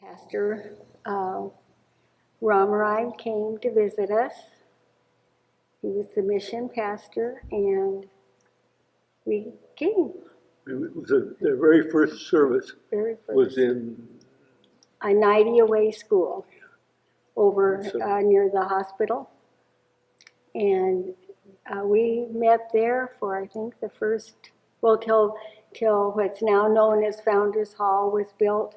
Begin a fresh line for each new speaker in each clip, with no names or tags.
Pastor Ramarai came to visit us. He was the mission pastor, and we came.
It was their very first service was in
a 90-away school over near the hospital. And we met there for, I think, the first, well, till what's now known as Founders Hall was built.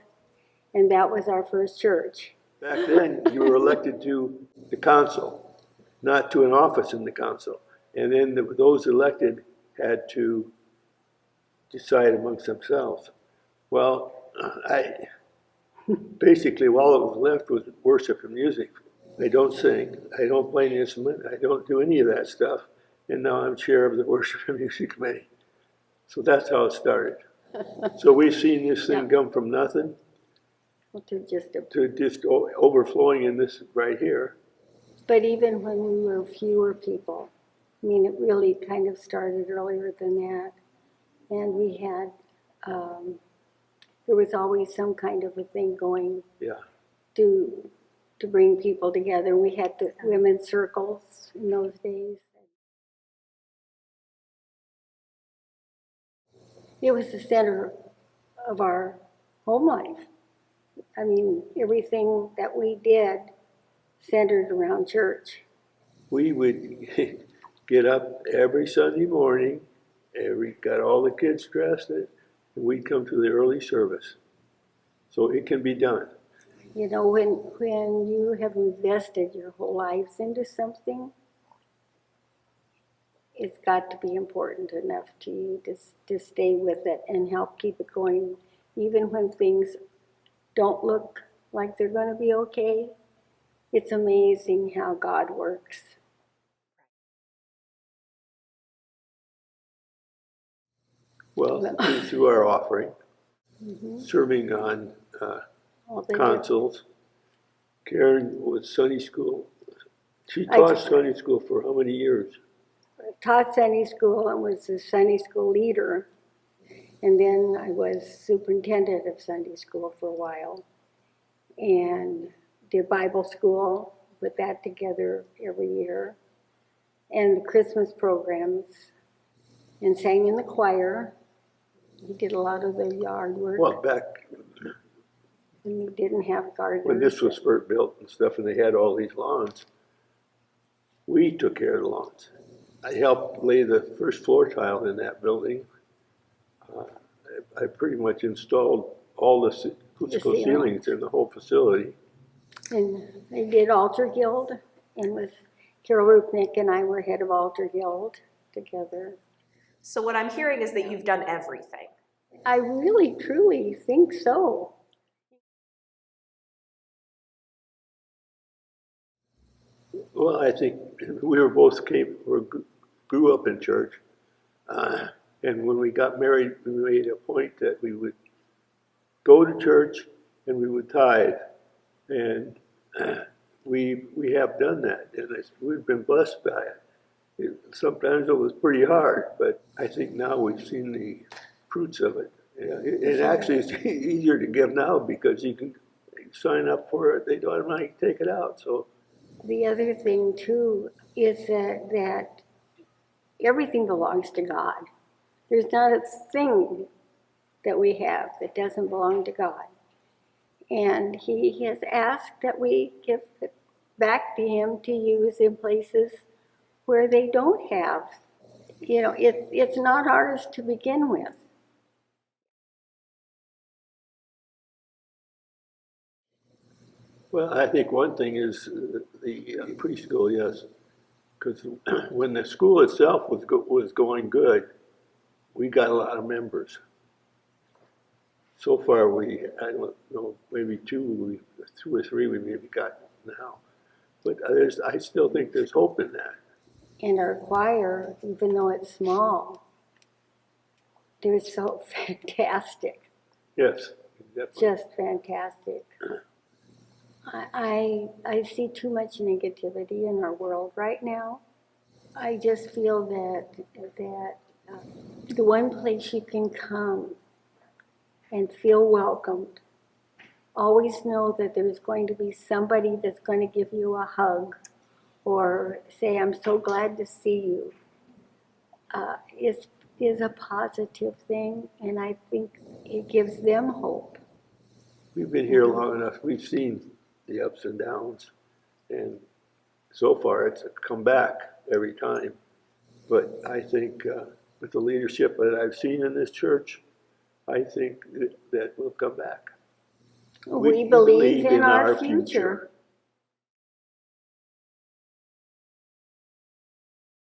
And that was our first church.
Back then, you were elected to the council, not to an office in the council. And then those elected had to decide amongst themselves. Well, basically, all that was left was worship and music. I don't sing, I don't play an instrument, I don't do any of that stuff. And now I'm chair of the worship and music committee. So that's how it started. So we've seen this thing come from nothing
to
just overflowing in this right here.
But even when we were fewer people, I mean, it really kind of started earlier than that. And we had, there was always some kind of a thing going to bring people together. We had the women's circles in those days. It was the center of our home life. I mean, everything that we did centered around church.
We would get up every Sunday morning, got all the kids dressed, and we'd come to the early service. So it can be done.
You know, when you have invested your whole lives into something, it's got to be important enough to you to stay with it and help keep it going, even when things don't look like they're going to be okay. It's amazing how God works.
Well, through our offering, serving on consuls. Karen was Sunday school. She taught Sunday school for how many years?
I taught Sunday school and was the Sunday school leader. And then I was superintendent of Sunday school for a while. And did Bible school, put that together every year. And the Christmas programs. And sang in the choir. We did a lot of the yard work.
Well, back
when we didn't have gardens.
When this was first built and stuff, and they had all these lawns, we took care of the lawns. I helped lay the first floor tile in that building. I pretty much installed all the acoustical ceilings in the whole facility.
And I did Altar Guild, and with Carol Rupnick and I were head of Altar Guild together.
So what I'm hearing is that you've done everything.
I really, truly think so.
Well, I think we were both grew up in church. And when we got married, we made a point that we would go to church and we would tithe. And we have done that, and we've been blessed by it. Sometimes it was pretty hard, but I think now we've seen the fruits of it. It actually is easier to give now because you can sign up for it. They don't automatically take it out. So
the other thing too is that everything belongs to God. There's not a thing that we have that doesn't belong to God. And He has asked that we give it back to Him to use in places where they don't have. You know, it's not ours to begin with.
Well, I think one thing is the preschool, yes, because when the school itself was going good, we got a lot of members. So far, I don't know, maybe two or three we maybe got now, but I still think there's hope in that.
And our choir, even though it's small, they're so fantastic.
Yes, definitely.
Just fantastic. I see too much negativity in our world right now. I just feel that the one place you can come and feel welcomed always know that there's going to be somebody that's going to give you a hug or say, I'm so glad to see you, is a positive thing, and I think it gives them hope.
We've been here long enough, we've seen the ups and downs, and so far it's come back every time. But I think with the leadership that I've seen in this church, I think that we'll come back.
We believe in our future.